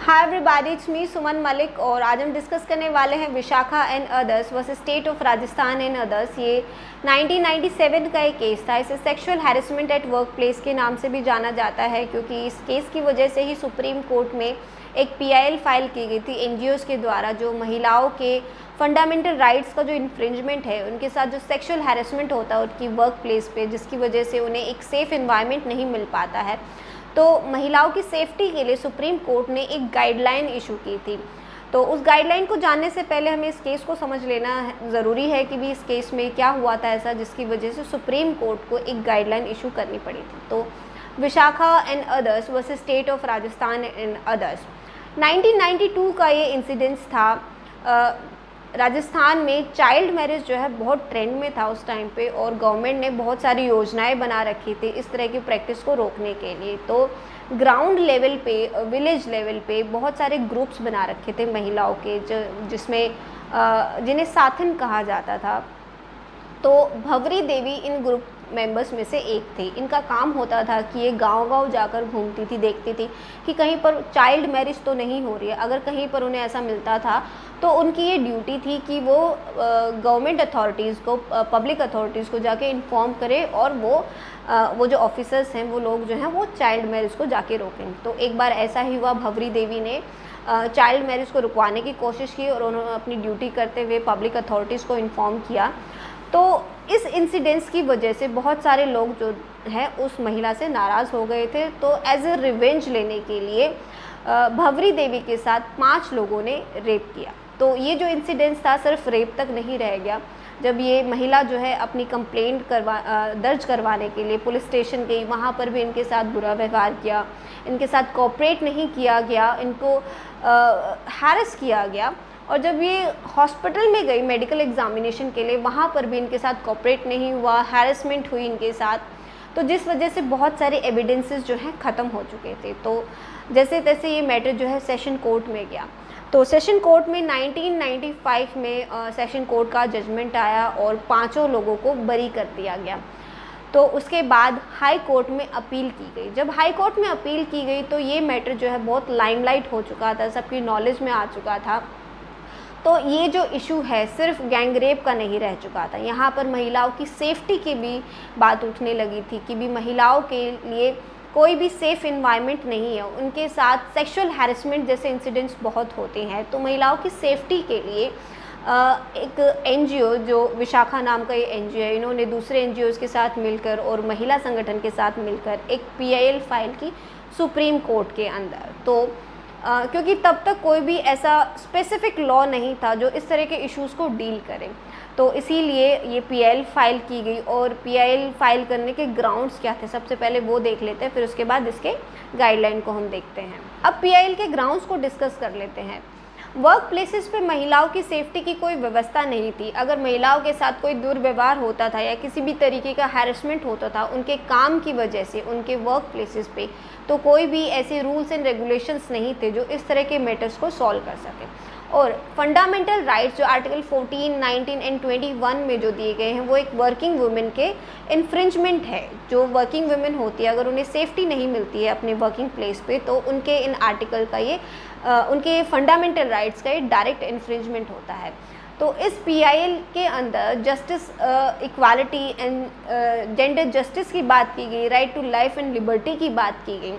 Hi everybody, it's me सुमन मलिक और आज हम डिस्कस करने वाले हैं Vishakha and others versus state of Rajasthan and others. ये 1997 का एक केस था। इसे sexual harassment at work place के नाम से भी जाना जाता है, क्योंकि इस केस की वजह से ही सुप्रीम कोर्ट में एक PIL फाइल की गई थी NGOs के द्वारा, जो महिलाओं के फंडामेंटल राइट्स का जो इन्फ्रिंजमेंट है, उनके साथ जो सेक्सुअल हैरेसमेंट होता है उनकी वर्क प्लेस पे, जिसकी वजह से उन्हें एक सेफ़ इन्वायरमेंट नहीं मिल पाता है। तो महिलाओं की सेफ्टी के लिए सुप्रीम कोर्ट ने एक गाइडलाइन इशू की थी। तो उस गाइडलाइन को जानने से पहले हमें इस केस को समझ लेना ज़रूरी है कि भी इस केस में क्या हुआ था ऐसा जिसकी वजह से सुप्रीम कोर्ट को एक गाइडलाइन इशू करनी पड़ी थी। तो Vishakha and others versus state of Rajasthan and others, 1992 का ये इंसिडेंस था। राजस्थान में चाइल्ड मैरिज जो है बहुत ट्रेंड में था उस टाइम पे, और गवर्नमेंट ने बहुत सारी योजनाएं बना रखी थी इस तरह की प्रैक्टिस को रोकने के लिए। तो ग्राउंड लेवल पे, विलेज लेवल पे बहुत सारे ग्रुप्स बना रखे थे महिलाओं के, जिसमें जिन्हें साथन कहा जाता था। तो भवरी देवी इन ग्रुप मेंबर्स में से एक थी। इनका काम होता था कि ये गांव-गांव जाकर घूमती थी, देखती थी कि कहीं पर चाइल्ड मैरिज तो नहीं हो रही है। अगर कहीं पर उन्हें ऐसा मिलता था तो उनकी ये ड्यूटी थी कि वो गवर्नमेंट अथॉरिटीज़ को, पब्लिक अथॉरिटीज़ को जाके इन्फॉर्म करे, और वो जो ऑफिसर्स हैं, वो लोग जो हैं वो चाइल्ड मैरिज को जाके रोकें। तो एक बार ऐसा ही हुआ, भवरी देवी ने चाइल्ड मैरिज को रुकवाने की कोशिश की और उन्होंने अपनी ड्यूटी करते हुए पब्लिक अथॉरिटीज़ को इन्फॉर्म किया। तो इस इंसिडेंट्स की वजह से बहुत सारे लोग जो हैं उस महिला से नाराज़ हो गए थे। तो एज ए रिवेंज लेने के लिए भवरी देवी के साथ 5 लोगों ने रेप किया। तो ये जो इंसिडेंट्स था सिर्फ रेप तक नहीं रह गया। जब ये महिला जो है अपनी कंप्लेंट दर्ज करवाने के लिए पुलिस स्टेशन गई, वहाँ पर भी इनके साथ बुरा व्यवहार किया, इनके साथ कोऑपरेट नहीं किया गया, इनको हैरेस किया गया। और जब ये हॉस्पिटल में गई मेडिकल एग्जामिनेशन के लिए, वहाँ पर भी इनके साथ कोऑपरेट नहीं हुआ, हैरेसमेंट हुई इनके साथ। तो जिस वजह से बहुत सारे एविडेंसेस जो हैं ख़त्म हो चुके थे। तो जैसे तैसे ये मैटर जो है सेशन कोर्ट में गया। तो सेशन कोर्ट में 1995 में सेशन कोर्ट का जजमेंट आया और 5 लोगों को बरी कर दिया गया। तो उसके बाद हाई कोर्ट में अपील की गई। जब हाई कोर्ट में अपील की गई तो ये मैटर जो है बहुत लाइमलाइट हो चुका था, सबकी नॉलेज में आ चुका था। तो ये जो इशू है सिर्फ गैंग रेप का नहीं रह चुका था, यहाँ पर महिलाओं की सेफ्टी की भी बात उठने लगी थी कि भी महिलाओं के लिए कोई भी सेफ़ इन्वायरमेंट नहीं है, उनके साथ सेक्सुअल हैरेसमेंट जैसे इंसिडेंट्स बहुत होते हैं। तो महिलाओं की सेफ्टी के लिए एक NGO, जो विशाखा नाम का ये NGO है, इन्होंने दूसरे NGOs के साथ मिलकर और महिला संगठन के साथ मिलकर एक PIL फाइल की सुप्रीम कोर्ट के अंदर। तो क्योंकि तब तक कोई भी ऐसा स्पेसिफिक लॉ नहीं था जो इस तरह के इश्यूज़ को डील करे, तो इसीलिए ये PIL फाइल की गई। और PIL फाइल करने के ग्राउंड्स क्या थे, सबसे पहले वो देख लेते हैं, फिर उसके बाद इसके गाइडलाइन को हम देखते हैं। अब PIL के ग्राउंड्स को डिस्कस कर लेते हैं। वर्क प्लेसेस पे महिलाओं की सेफ्टी की कोई व्यवस्था नहीं थी। अगर महिलाओं के साथ कोई दुर्व्यवहार होता था या किसी भी तरीके का हैरेसमेंट होता था उनके काम की वजह से उनके वर्क प्लेसेस पे, तो कोई भी ऐसे रूल्स एंड रेगुलेशंस नहीं थे जो इस तरह के मैटर्स को सॉल्व कर सके। और फंडामेंटल राइट्स जो आर्टिकल 14, 19 एंड 21 में जो दिए गए हैं, वो एक वर्किंग वुमेन के इन्फ्रिंजमेंट है। जो वर्किंग वुमेन होती है, अगर उन्हें सेफ्टी नहीं मिलती है अपने वर्किंग प्लेस पे, तो उनके इन आर्टिकल का ये उनके फंडामेंटल राइट्स का ये डायरेक्ट इन्फ्रिंजमेंट होता है। तो इस PIL के अंदर justice, equality and gender justice की बात की गई, right to life and liberty की बात की गई।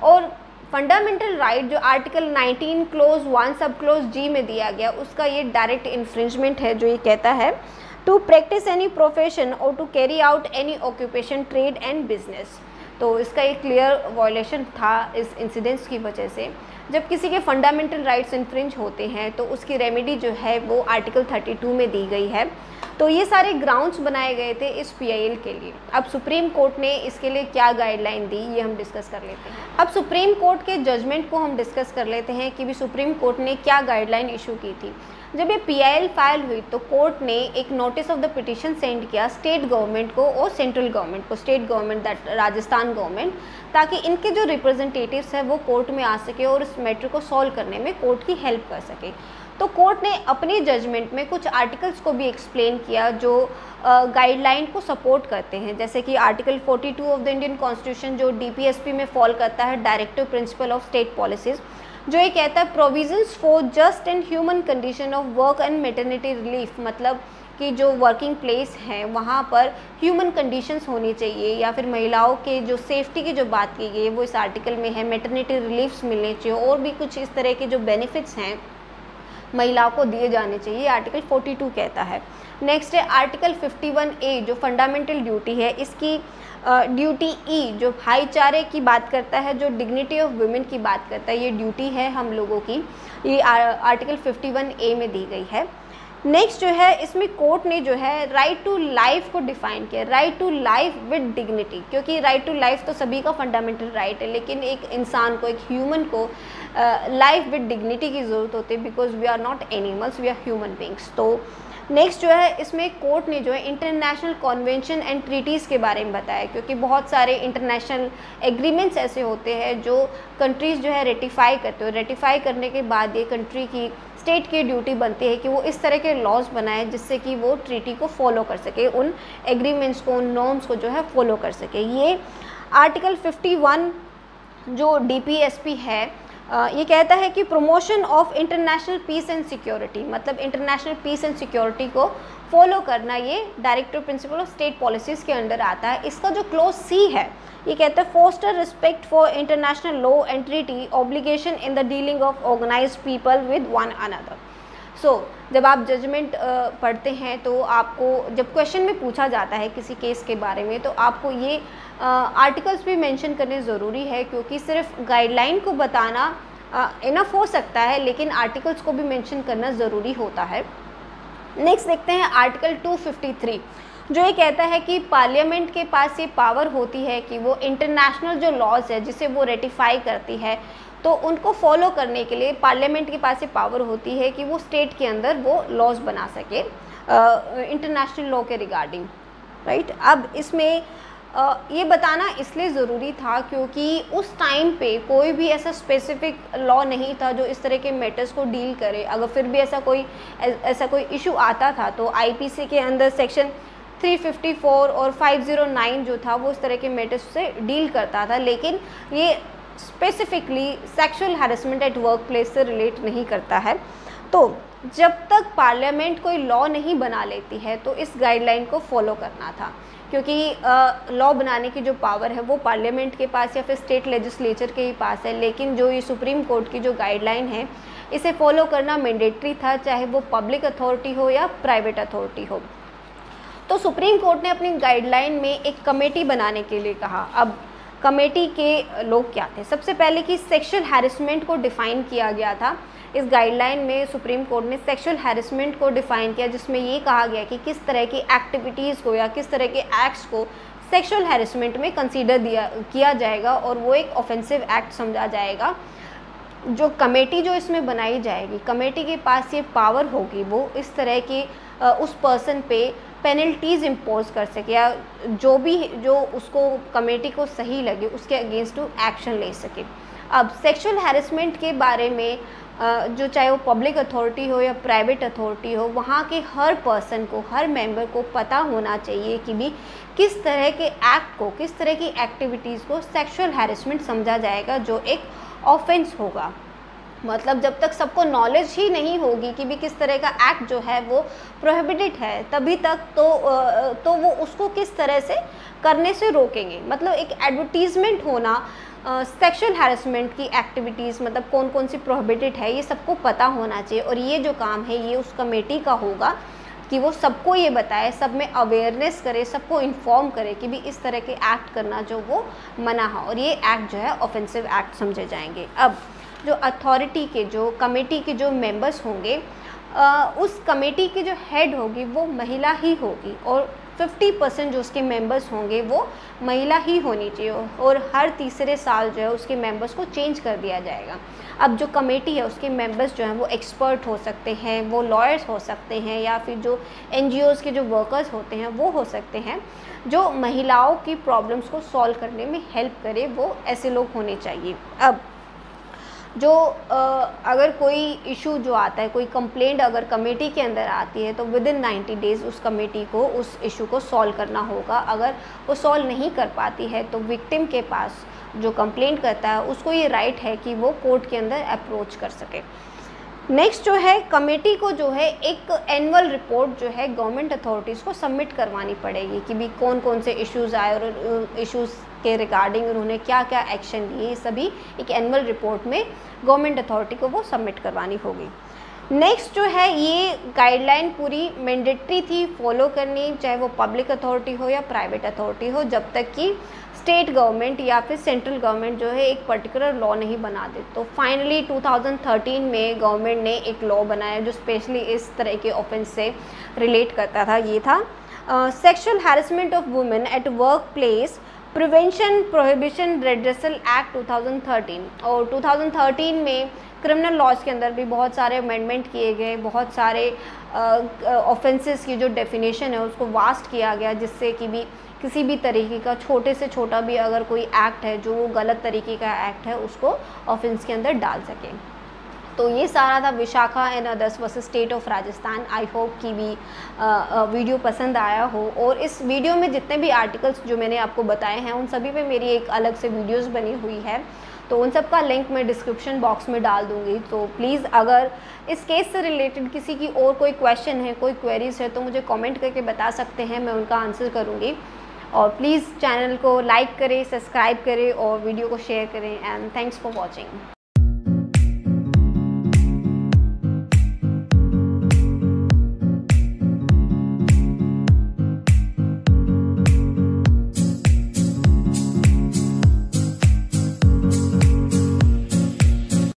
और फंडामेंटल राइट जो article 19 clause 1 sub close G में दिया गया, उसका ये डायरेक्ट इन्फ्रिंजमेंट है, जो ये कहता है टू प्रैक्टिस एनी प्रोफेशन और to carry out any occupation, trade and business. तो इसका एक क्लियर वायलेशन था इस इंसिडेंट्स की वजह से। जब किसी के फंडामेंटल राइट्स इन्फ्रिंज होते हैं तो उसकी रेमेडी जो है वो आर्टिकल 32 में दी गई है। तो ये सारे ग्राउंड्स बनाए गए थे इस PIL के लिए। अब सुप्रीम कोर्ट ने इसके लिए क्या गाइडलाइन दी, ये हम डिस्कस कर लेते हैं। अब सुप्रीम कोर्ट के जजमेंट को हम डिस्कस कर लेते हैं कि भी सुप्रीम कोर्ट ने क्या गाइडलाइन इशू की थी। जब ये PIL फाइल हुई तो कोर्ट ने एक notice of the petition send किया स्टेट गवर्नमेंट को और सेंट्रल गवर्नमेंट को, state government that Rajasthan government, ताकि इनके जो रिप्रेजेंटेटिव्स हैं वो कोर्ट में आ सके और इस मैटर को सॉल्व करने में कोर्ट की हेल्प कर सके। तो कोर्ट ने अपनी जजमेंट में कुछ आर्टिकल्स को भी एक्सप्लेन किया जो गाइडलाइन को सपोर्ट करते हैं, जैसे कि article 42 of the Indian constitution जो DPSP में फॉल करता है, directive principle of state policies. जो ये कहता है provisions for just and human condition of work and maternity relief, मतलब कि जो वर्किंग प्लेस हैं वहाँ पर ह्यूमन कंडीशंस होनी चाहिए, या फिर महिलाओं के जो सेफ्टी की जो बात की गई है वो इस आर्टिकल में है। मैटरनिटी रिलीफ्स मिलने चाहिए और भी कुछ इस तरह के जो बेनिफिट्स हैं महिलाओं को दिए जाने चाहिए, आर्टिकल 42 कहता है। नेक्स्ट है आर्टिकल 51A जो फंडामेंटल ड्यूटी है, इसकी ड्यूटी ई जो भाईचारे की बात करता है, जो डिग्निटी ऑफ वुमेन की बात करता है, ये ड्यूटी है हम लोगों की, ये आर्टिकल 51A में दी गई है। नेक्स्ट जो है इसमें कोर्ट ने जो है राइट टू लाइफ को डिफाइन किया, right to life with dignity, क्योंकि राइट टू लाइफ तो सभी का फंडामेंटल राइट है, लेकिन एक इंसान को, एक ह्यूमन को लाइफ विद डिग्निटी की ज़रूरत होती है, because we are not animals, we are human beings. तो नेक्स्ट जो है इसमें कोर्ट ने जो है इंटरनेशनल कॉन्वेंशन एंड ट्रीटीज़ के बारे में बताया, क्योंकि बहुत सारे इंटरनेशनल एग्रीमेंट्स ऐसे होते हैं जो कंट्रीज़ जो है रेटिफाई करते हो, रेटिफाई करने के बाद ये कंट्री की, स्टेट की ड्यूटी बनती है कि वो इस तरह के लॉज बनाए जिससे कि वो ट्रीटी को फॉलो कर सके, उन एग्रीमेंट्स को, उन नॉर्म्स को जो है फॉलो कर सके। ये आर्टिकल 51 जो DPSP है ये कहता है कि promotion of international peace and security, मतलब इंटरनेशनल पीस एंड सिक्योरिटी को फॉलो करना, ये directive principle of state policies के अंडर आता है। इसका जो क्लोज C है ये कहता है foster respect for international law and treaty obligation in the dealing of organised people with one another. So जब आप जजमेंट पढ़ते हैं तो आपको जब क्वेश्चन में पूछा जाता है किसी केस के बारे में तो आपको ये आर्टिकल्स भी मेंशन करने ज़रूरी है, क्योंकि सिर्फ गाइडलाइन को बताना इनफ हो सकता है, लेकिन आर्टिकल्स को भी मेंशन करना ज़रूरी होता है। नेक्स्ट देखते हैं आर्टिकल 253 जो ये कहता है कि पार्लियामेंट के पास ये पावर होती है कि वो इंटरनेशनल जो लॉज है जिसे वो रेटिफाई करती है तो उनको फॉलो करने के लिए पार्लियामेंट के पास ये पावर होती है कि वो स्टेट के अंदर वो लॉज बना सके इंटरनेशनल लॉ के रिगार्डिंग, राइट। अब इसमें ये बताना इसलिए ज़रूरी था क्योंकि उस टाइम पे कोई भी ऐसा स्पेसिफिक लॉ नहीं था जो इस तरह के मैटर्स को डील करे। अगर फिर भी ऐसा कोई इशू आता था तो IPC के अंदर सेक्शन 354 और 509 जो था वो इस तरह के मैटर्स से डील करता था, लेकिन ये specifically sexual harassment at work place से रिलेट नहीं करता है। तो जब तक पार्लियामेंट कोई लॉ नहीं बना लेती है तो इस गाइडलाइन को फॉलो करना था, क्योंकि लॉ बनाने की जो पावर है वो पार्लियामेंट के पास या फिर स्टेट लेजिस्लेचर के ही पास है, लेकिन जो ये सुप्रीम कोर्ट की जो गाइडलाइन है इसे फॉलो करना मैंडेटरी था, चाहे वो पब्लिक अथॉरिटी हो या प्राइवेट अथॉरिटी हो। तो सुप्रीम कोर्ट ने अपनी गाइडलाइन में एक कमेटी बनाने के लिए कहा। अब कमेटी के लोग क्या थे? सबसे पहले कि सेक्सुअल हैरेसमेंट को डिफ़ाइन किया गया था। इस गाइडलाइन में सुप्रीम कोर्ट ने सेक्सुअल हैरेसमेंट को डिफ़ाइन किया, जिसमें ये कहा गया कि किस तरह की एक्टिविटीज़ को या किस तरह के एक्ट्स को सेक्सुअल हैरेसमेंट में कंसीडर किया जाएगा और वो एक ऑफेंसिव एक्ट समझा जाएगा। जो कमेटी जो इसमें बनाई जाएगी, कमेटी के पास ये पावर होगी, वो इस तरह की उस पर्सन पे पेनल्टीज़ इम्पोज कर सके या जो उसको कमेटी को सही लगे उसके अगेंस्ट एक्शन ले सके। अब सेक्सुअल हैरेसमेंट के बारे में जो चाहे वो पब्लिक अथॉरिटी हो या प्राइवेट अथॉरिटी हो, वहाँ के हर पर्सन को, हर मेंबर को पता होना चाहिए कि भी किस तरह के एक्ट को, किस तरह की एक्टिविटीज़ को सेक्सुअल हैरेसमेंट समझा जाएगा जो एक ऑफेंस होगा। मतलब जब तक सबको नॉलेज ही नहीं होगी कि भी किस तरह का एक्ट जो है वो प्रोहिबिटेड है, तभी तक तो वो उसको किस तरह से करने से रोकेंगे। मतलब एक एडवर्टीज़मेंट होना सेक्सुअल हैरेसमेंट की एक्टिविटीज़, मतलब कौन कौन सी प्रोहिबिटेड है, ये सबको पता होना चाहिए। और ये जो काम है ये उस कमेटी का होगा कि वो सबको ये बताए, सब में अवेयरनेस करे, सबको इन्फॉर्म करे कि भी इस तरह के एक्ट करना जो वो मना है और ये एक्ट जो है ऑफेंसिव एक्ट समझे जाएंगे। अब जो अथॉरिटी के, जो कमेटी के जो मेंबर्स होंगे, उस कमेटी की जो हेड होगी वो महिला ही होगी और 50% जो उसके मेंबर्स होंगे वो महिला ही होनी चाहिए और हर तीसरे साल जो है उसके मेंबर्स को चेंज कर दिया जाएगा। अब जो कमेटी है उसके मेंबर्स जो हैं वो एक्सपर्ट हो सकते हैं, वो लॉयर्स हो सकते हैं या फिर जो NGOs के जो वर्कर्स होते हैं वो हो सकते हैं, जो महिलाओं की प्रॉब्लम्स को सॉल्व करने में हेल्प करे, वो ऐसे लोग होने चाहिए। अब जो अगर कोई इशू जो आता है, कोई कंप्लेंट अगर कमेटी के अंदर आती है, तो विद इन 90 डेज़ उस कमेटी को उस इशू को सॉल्व करना होगा। अगर वो सॉल्व नहीं कर पाती है तो विक्टिम के पास, जो कंप्लेंट करता है, उसको ये राइट है कि वो कोर्ट के अंदर अप्रोच कर सके। नेक्स्ट जो है, कमेटी को जो है एक एनुअल रिपोर्ट जो है गवर्नमेंट अथॉरिटीज़ को सबमिट करवानी पड़ेगी कि भी कौन कौन से इश्यूज़ आए और इश्यूज़ के रिगार्डिंग उन्होंने क्या क्या एक्शन लिए, ये सभी एक एनुअल रिपोर्ट में गवर्नमेंट अथॉरिटी को वो सबमिट करवानी होगी। नेक्स्ट जो है, ये गाइडलाइन पूरी मैंडेटरी थी फॉलो करनी, चाहे वो पब्लिक अथॉरिटी हो या प्राइवेट अथॉरिटी हो, जब तक कि स्टेट गवर्नमेंट या फिर सेंट्रल गवर्नमेंट जो है एक पर्टिकुलर लॉ नहीं बना दे। तो फाइनली 2013 में गवर्नमेंट ने एक लॉ बनाया जो स्पेशली इस तरह के ऑफेंस से रिलेट करता था। ये था sexual harassment of women at work place prevention prohibition redressal act 2013। और 2013 में क्रिमिनल लॉज के अंदर भी बहुत सारे अमेंडमेंट किए गए, बहुत सारे ऑफेंसेस की जो डेफिनेशन है उसको वास्ट किया गया, जिससे कि भी किसी भी तरीके का छोटे से छोटा भी अगर कोई एक्ट है जो वो गलत तरीके का एक्ट है उसको ऑफेंस के अंदर डाल सकें। तो ये सारा था Vishakha and others versus state of Rajasthan. I hope कि भी वीडियो पसंद आया हो, और इस वीडियो में जितने भी आर्टिकल्स जो मैंने आपको बताए हैं उन सभी पे मेरी एक अलग से वीडियोस बनी हुई है, तो उन सब का लिंक मैं डिस्क्रिप्शन बॉक्स में डाल दूँगी। तो प्लीज़ अगर इस केस से रिलेटेड किसी की और कोई क्वेश्चन है, कोई क्वेरीज है, तो मुझे कमेंट करके बता सकते हैं, मैं उनका आंसर करूँगी। और प्लीज़ चैनल को लाइक करें, सब्सक्राइब करें और वीडियो को शेयर करें। And thanks for watching.